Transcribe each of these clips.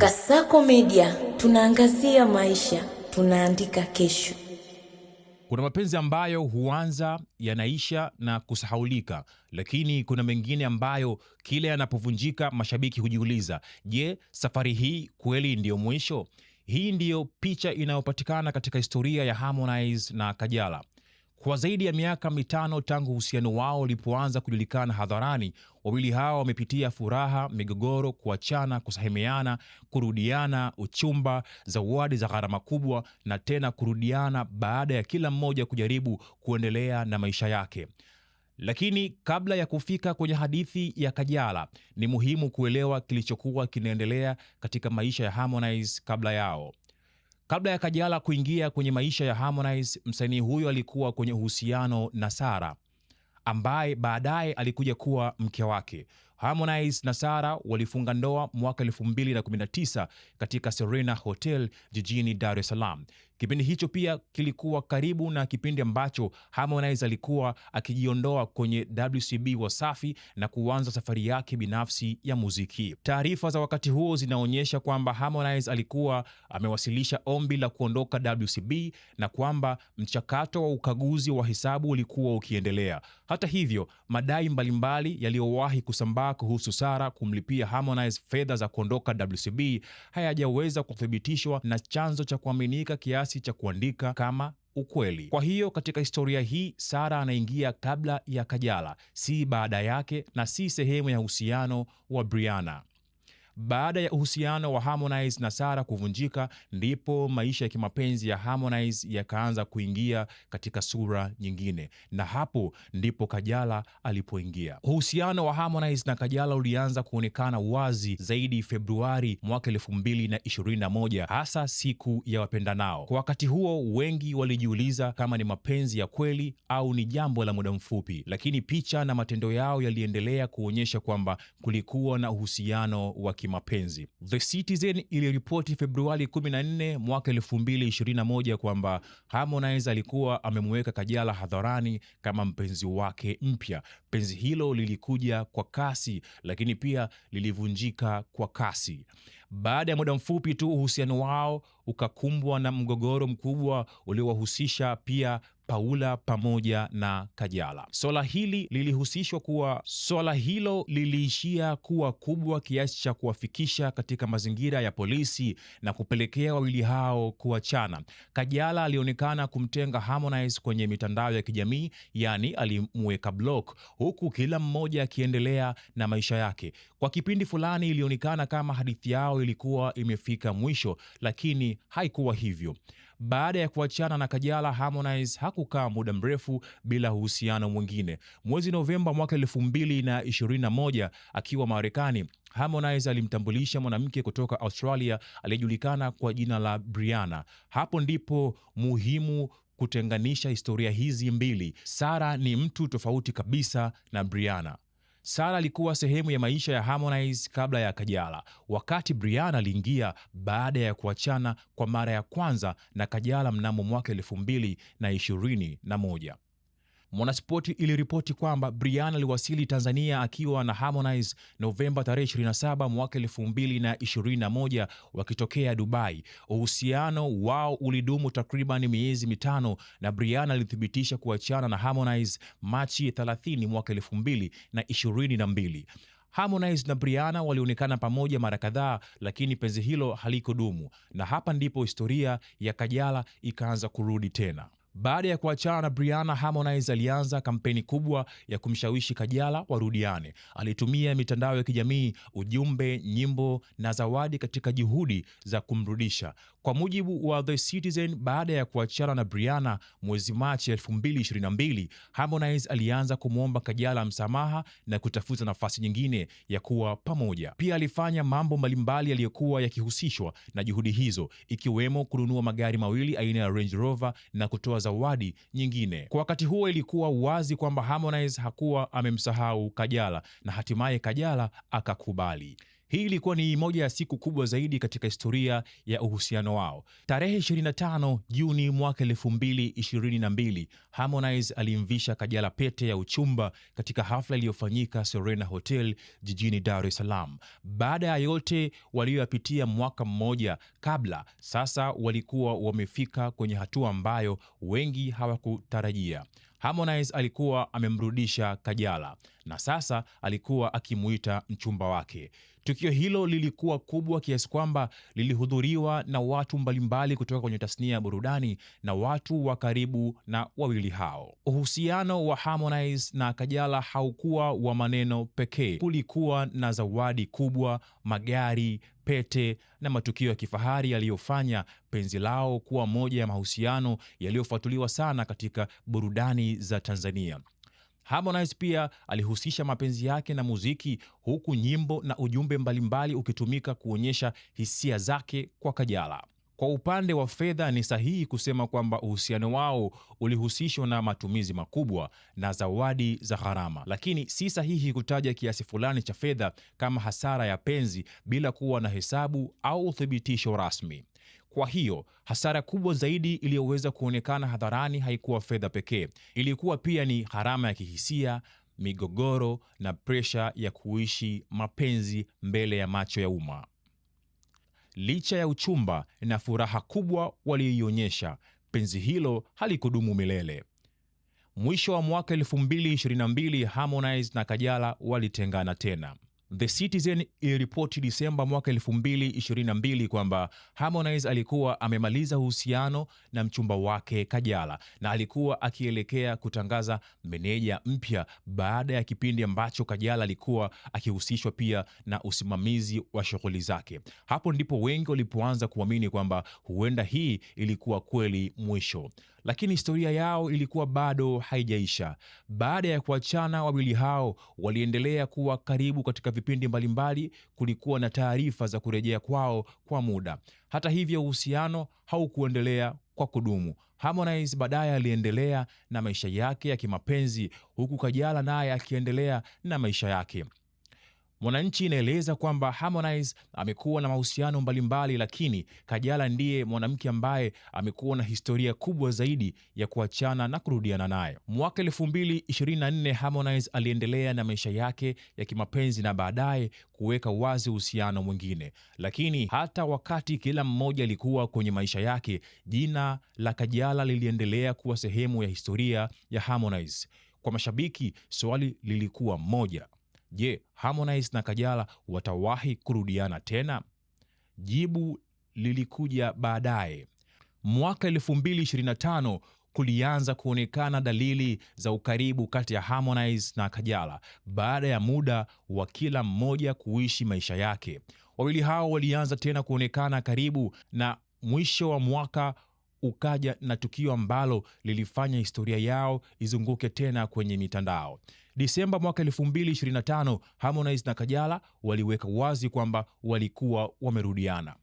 Kasako Media, tunaangazia maisha, tunaandika kesho. Kuna mapenzi ambayo huanza, yanaisha na kusahaulika, lakini kuna mengine ambayo kile yanapovunjika mashabiki hujiuliza, je, safari hii kweli ndiyo mwisho? Hii ndiyo picha inayopatikana katika historia ya Harmonize na Kajala. Kwa zaidi ya miaka 5 tangu uhusiano wao ulipoanza kujulikana hadharani, wawili hao wamepitia furaha, migogoro, kuachana, kusameheana, kurudiana, uchumba, zawadi za gharama kubwa na tena kurudiana baada ya kila mmoja kujaribu kuendelea na maisha yake. Lakini kabla ya kufika kwenye hadithi ya Kajala, ni muhimu kuelewa kilichokuwa kinaendelea katika maisha ya Harmonize kabla yao. Kabla ya Kajala kuingia kwenye maisha ya Harmonize, msanii huyo alikuwa kwenye uhusiano na Sarah, ambaye baadaye alikuja kuwa mke wake. Harmonize na Sarah walifunga ndoa mwaka 2019 katika Serena Hotel jijini Dar es Salaam. Kipindi hicho pia kilikuwa karibu na kipindi ambacho Harmonize alikuwa akijiondoa kwenye WCB Wasafi na kuanza safari yake binafsi ya muziki. Taarifa za wakati huo zinaonyesha kwamba Harmonize alikuwa amewasilisha ombi la kuondoka WCB na kwamba mchakato wa ukaguzi wa hesabu ulikuwa ukiendelea. Hata hivyo, madai mbalimbali yaliyowahi kusambaa kuhusu Sarah kumlipia Harmonize fedha za kuondoka WCB hayajaweza kuthibitishwa na chanzo cha kuaminika kiasi cha kuandika kama ukweli. Kwa hiyo katika historia hii, Sarah anaingia kabla ya Kajala, si baada yake, na si sehemu ya uhusiano wa Brianna. Baada ya uhusiano wa Harmonize na Sarah kuvunjika, ndipo maisha ya kimapenzi ya Harmonize yakaanza kuingia katika sura nyingine, na hapo ndipo Kajala alipoingia. Uhusiano wa Harmonize na Kajala ulianza kuonekana wazi zaidi Februari mwaka 2021, hasa siku ya wapendanao. Kwa wakati huo, wengi walijiuliza kama ni mapenzi ya kweli au ni jambo la muda mfupi, lakini picha na matendo yao yaliendelea kuonyesha kwamba kulikuwa na uhusiano wa kimapenzi. The Citizen iliripoti Februari 14 mwaka 2021 kwamba Harmonize alikuwa amemweka Kajala hadharani kama mpenzi wake mpya. Penzi hilo lilikuja kwa kasi, lakini pia lilivunjika kwa kasi. Baada ya muda mfupi tu, uhusiano wao ukakumbwa na mgogoro mkubwa uliowahusisha pia Paula pamoja na Kajala. Swala hilo liliishia kuwa kubwa kiasi cha kuwafikisha katika mazingira ya polisi na kupelekea wawili hao kuachana. Kajala alionekana kumtenga Harmonize kwenye mitandao ya kijamii, yani alimweka block, huku kila mmoja akiendelea na maisha yake. Kwa kipindi fulani ilionekana kama hadithi yao ilikuwa imefika mwisho, lakini haikuwa hivyo. Baada ya kuachana na Kajala, Harmonize hakukaa muda mrefu bila uhusiano mwingine. Mwezi Novemba mwaka 2021, akiwa Marekani, Harmonize alimtambulisha mwanamke kutoka Australia aliyejulikana kwa jina la Brianna. Hapo ndipo muhimu kutenganisha historia hizi mbili. Sarah ni mtu tofauti kabisa na Brianna. Sarah alikuwa sehemu ya maisha ya Harmonize kabla ya Kajala, wakati Brianna aliingia baada ya kuachana kwa mara ya kwanza na Kajala mnamo mwaka 2021. Mwanaspoti iliripoti kwamba Brianna aliwasili Tanzania akiwa na Harmonize Novemba tarehe 27 mwaka 2021 wakitokea Dubai. Uhusiano wao ulidumu takriban miezi 5 na Brianna alithibitisha kuachana na Harmonize Machi 30 mwaka 2022. Harmonize na Brianna walionekana pamoja mara kadhaa, lakini penzi hilo halikudumu, na hapa ndipo historia ya Kajala ikaanza kurudi tena. Baada ya kuachana na Brianna, Harmonize alianza kampeni kubwa ya kumshawishi Kajala warudiane. Alitumia mitandao ya kijamii, ujumbe, nyimbo na zawadi katika juhudi za kumrudisha. Kwa mujibu wa The Citizen, baada ya kuachana na Brianna mwezi Machi 2022, Harmonize alianza kumwomba Kajala msamaha na kutafuta nafasi nyingine ya kuwa pamoja. Pia alifanya mambo mbalimbali yaliyokuwa yakihusishwa na juhudi hizo, ikiwemo kununua magari mawili aina ya Range Rover na kutoa zawadi nyingine. Kwa wakati huo ilikuwa wazi kwamba Harmonize hakuwa amemsahau Kajala, na hatimaye Kajala akakubali. Hii ilikuwa ni moja ya siku kubwa zaidi katika historia ya uhusiano wao. Tarehe 25 Juni mwaka 2022, Harmonize alimvisha Kajala pete ya uchumba katika hafla iliyofanyika Serena Hotel jijini Dar es Salaam. Baada ya yote walioyapitia mwaka mmoja kabla, sasa walikuwa wamefika kwenye hatua ambayo wengi hawakutarajia. Harmonize alikuwa amemrudisha Kajala na sasa alikuwa akimuita mchumba wake. Tukio hilo lilikuwa kubwa kiasi kwamba lilihudhuriwa na watu mbalimbali kutoka kwenye tasnia ya burudani na watu wa karibu na wawili hao. Uhusiano wa Harmonize na Kajala haukuwa wa maneno pekee. Kulikuwa na zawadi kubwa, magari, pete na matukio ya kifahari yaliyofanya penzi lao kuwa moja ya mahusiano yaliyofuatiliwa sana katika burudani za Tanzania. Harmonize pia alihusisha mapenzi yake na muziki, huku nyimbo na ujumbe mbalimbali ukitumika kuonyesha hisia zake kwa Kajala. Kwa upande wa fedha, ni sahihi kusema kwamba uhusiano wao ulihusishwa na matumizi makubwa na zawadi za gharama, lakini si sahihi kutaja kiasi fulani cha fedha kama hasara ya penzi bila kuwa na hesabu au uthibitisho rasmi. Kwa hiyo, hasara kubwa zaidi iliyoweza kuonekana hadharani haikuwa fedha pekee. Ilikuwa pia ni gharama ya kihisia, migogoro na presha ya kuishi mapenzi mbele ya macho ya umma. Licha ya uchumba na furaha kubwa walioionyesha, penzi hilo halikudumu milele. Mwisho wa mwaka 2022, Harmonize na Kajala walitengana tena. The Citizen iliripoti Disemba mwaka 2022 kwamba Harmonize alikuwa amemaliza uhusiano na mchumba wake Kajala na alikuwa akielekea kutangaza meneja mpya baada ya kipindi ambacho Kajala alikuwa akihusishwa pia na usimamizi wa shughuli zake. Hapo ndipo wengi walipoanza kuamini kwamba huenda hii ilikuwa kweli mwisho. Lakini historia yao ilikuwa bado haijaisha. Baada ya kuachana, wawili hao waliendelea kuwa karibu katika vipindi mbalimbali. Kulikuwa na taarifa za kurejea kwao kwa muda. Hata hivyo, uhusiano haukuendelea kwa kudumu. Harmonize baadaye aliendelea na maisha yake ya kimapenzi, huku Kajala naye akiendelea na maisha yake. Mwananchi inaeleza kwamba Harmonize amekuwa na mahusiano mbalimbali, lakini Kajala ndiye mwanamke ambaye amekuwa na historia kubwa zaidi ya kuachana na kurudiana naye. Mwaka 2024 Harmonize aliendelea na maisha yake ya kimapenzi na baadaye kuweka wazi uhusiano mwingine. Lakini hata wakati kila mmoja alikuwa kwenye maisha yake, jina la Kajala liliendelea kuwa sehemu ya historia ya Harmonize. Kwa mashabiki, swali lilikuwa moja: je, Harmonize na Kajala watawahi kurudiana tena? Jibu lilikuja baadaye. Mwaka 2025 kulianza kuonekana dalili za ukaribu kati ya Harmonize na Kajala baada ya muda wa kila mmoja kuishi maisha yake. Wawili hao walianza tena kuonekana karibu, na mwisho wa mwaka ukaja na tukio ambalo lilifanya historia yao izunguke tena kwenye mitandao. Disemba mwaka 2025, Harmonize na Kajala waliweka wazi kwamba walikuwa wamerudiana.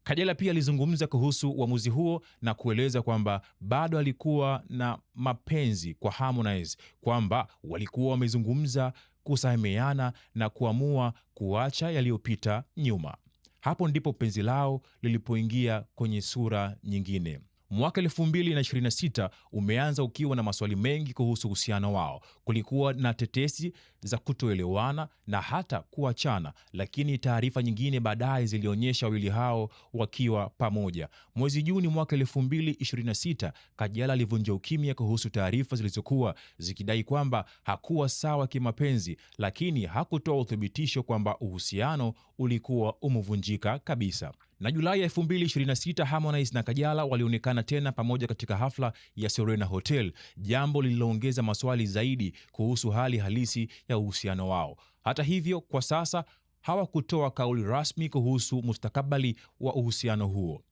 Kajala pia alizungumza kuhusu uamuzi huo na kueleza kwamba bado alikuwa na mapenzi kwa Harmonize, kwamba walikuwa wamezungumza kusameheana na kuamua kuacha yaliyopita nyuma. Hapo ndipo penzi lao lilipoingia kwenye sura nyingine. Mwaka 2026 umeanza ukiwa na maswali mengi kuhusu uhusiano wao. Kulikuwa na tetesi za kutoelewana na hata kuachana, lakini taarifa nyingine baadaye zilionyesha wawili hao wakiwa pamoja. Mwezi Juni mwaka 2026, Kajala alivunja ukimya kuhusu taarifa zilizokuwa zikidai kwamba hakuwa sawa kimapenzi, lakini hakutoa uthibitisho kwamba uhusiano ulikuwa umevunjika kabisa. Na Julai 2026, Harmonize na Kajala walionekana tena pamoja katika hafla ya Serena Hotel, jambo lililoongeza maswali zaidi kuhusu hali halisi ya uhusiano wao. Hata hivyo, kwa sasa hawakutoa kauli rasmi kuhusu mustakabali wa uhusiano huo.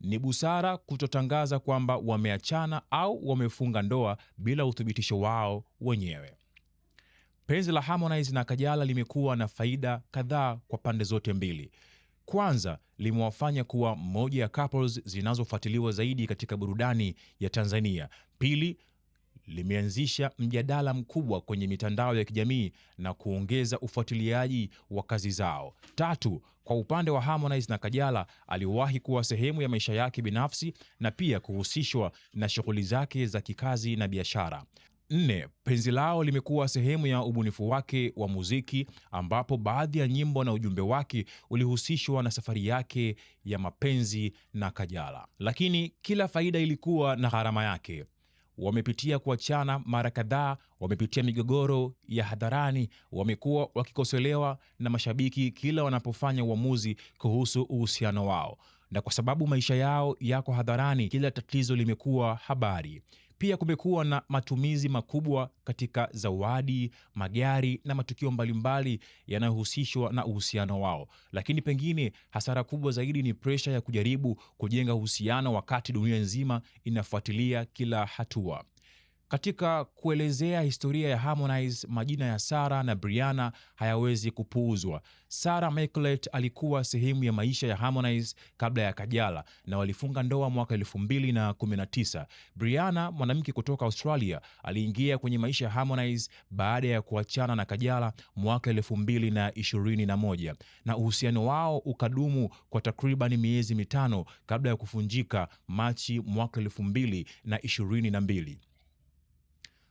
Ni busara kutotangaza kwamba wameachana au wamefunga ndoa bila uthibitisho wao wenyewe. Penzi la Harmonize na Kajala limekuwa na faida kadhaa kwa pande zote mbili. Kwanza, limewafanya kuwa moja ya couples zinazofuatiliwa zaidi katika burudani ya Tanzania. Pili, limeanzisha mjadala mkubwa kwenye mitandao ya kijamii na kuongeza ufuatiliaji wa kazi zao. 3. Kwa upande wa Harmonize na Kajala, aliwahi kuwa sehemu ya maisha yake binafsi na pia kuhusishwa na shughuli zake za kikazi na biashara. 4. Penzi lao limekuwa sehemu ya ubunifu wake wa muziki, ambapo baadhi ya nyimbo na ujumbe wake ulihusishwa na safari yake ya mapenzi na Kajala. Lakini kila faida ilikuwa na gharama yake. Wamepitia kuachana mara kadhaa, wamepitia migogoro ya hadharani, wamekuwa wakikosolewa na mashabiki kila wanapofanya uamuzi kuhusu uhusiano wao. Na kwa sababu maisha yao yako hadharani, kila tatizo limekuwa habari. Pia kumekuwa na matumizi makubwa katika zawadi, magari na matukio mbalimbali yanayohusishwa na uhusiano wao. Lakini pengine hasara kubwa zaidi ni presha ya kujaribu kujenga uhusiano wakati dunia nzima inafuatilia kila hatua. Katika kuelezea historia ya Harmonize, majina ya Sarah na Brianna hayawezi kupuuzwa. Sarah McLeod alikuwa sehemu ya maisha ya Harmonize kabla ya Kajala na walifunga ndoa mwaka 2019. Brianna, mwanamke kutoka Australia, aliingia kwenye maisha ya Harmonize baada ya kuachana na Kajala mwaka 2021 na uhusiano wao ukadumu kwa takriban miezi 5 kabla ya kuvunjika Machi mwaka 2022.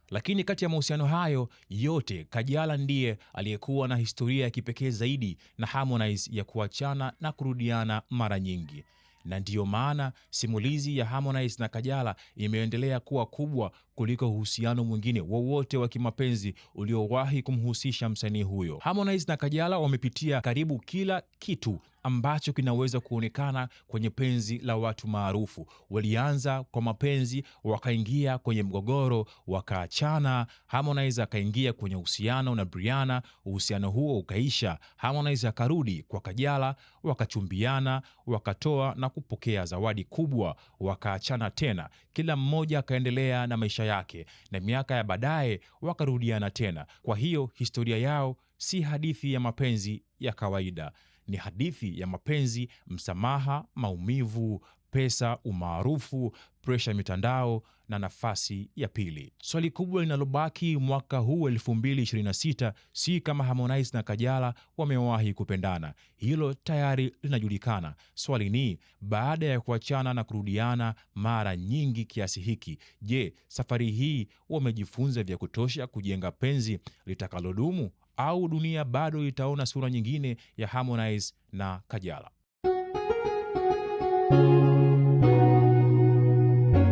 Lakini kati ya mahusiano hayo yote, Kajala ndiye aliyekuwa na historia ya kipekee zaidi na Harmonize ya kuachana na kurudiana mara nyingi. Na ndiyo maana simulizi ya Harmonize na Kajala imeendelea kuwa kubwa kuliko uhusiano mwingine wowote wa kimapenzi uliowahi kumhusisha msanii huyo. Harmonize na Kajala wamepitia karibu kila kitu ambacho kinaweza kuonekana kwenye penzi la watu maarufu. Walianza kwa mapenzi, wakaingia kwenye mgogoro, wakaachana. Harmonize akaingia kwenye uhusiano na Brianna, uhusiano huo ukaisha. Harmonize akarudi kwa Kajala, wakachumbiana, wakatoa na kupokea zawadi kubwa, wakaachana tena. Kila mmoja akaendelea na maisha yake, na miaka ya baadaye wakarudiana tena. Kwa hiyo historia yao si hadithi ya mapenzi ya kawaida. Ni hadithi ya mapenzi, msamaha, maumivu, pesa, umaarufu, presha mitandao na nafasi ya pili. Swali kubwa linalobaki mwaka huu 2026 si kama Harmonize na Kajala wamewahi kupendana. Hilo tayari linajulikana. Swali ni, baada ya kuachana na kurudiana mara nyingi kiasi hiki, je, safari hii wamejifunza vya kutosha kujenga penzi litakalodumu, au dunia bado itaona sura nyingine ya Harmonize na Kajala?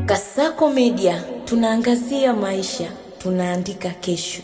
Kasako Media, tunaangazia maisha, tunaandika kesho.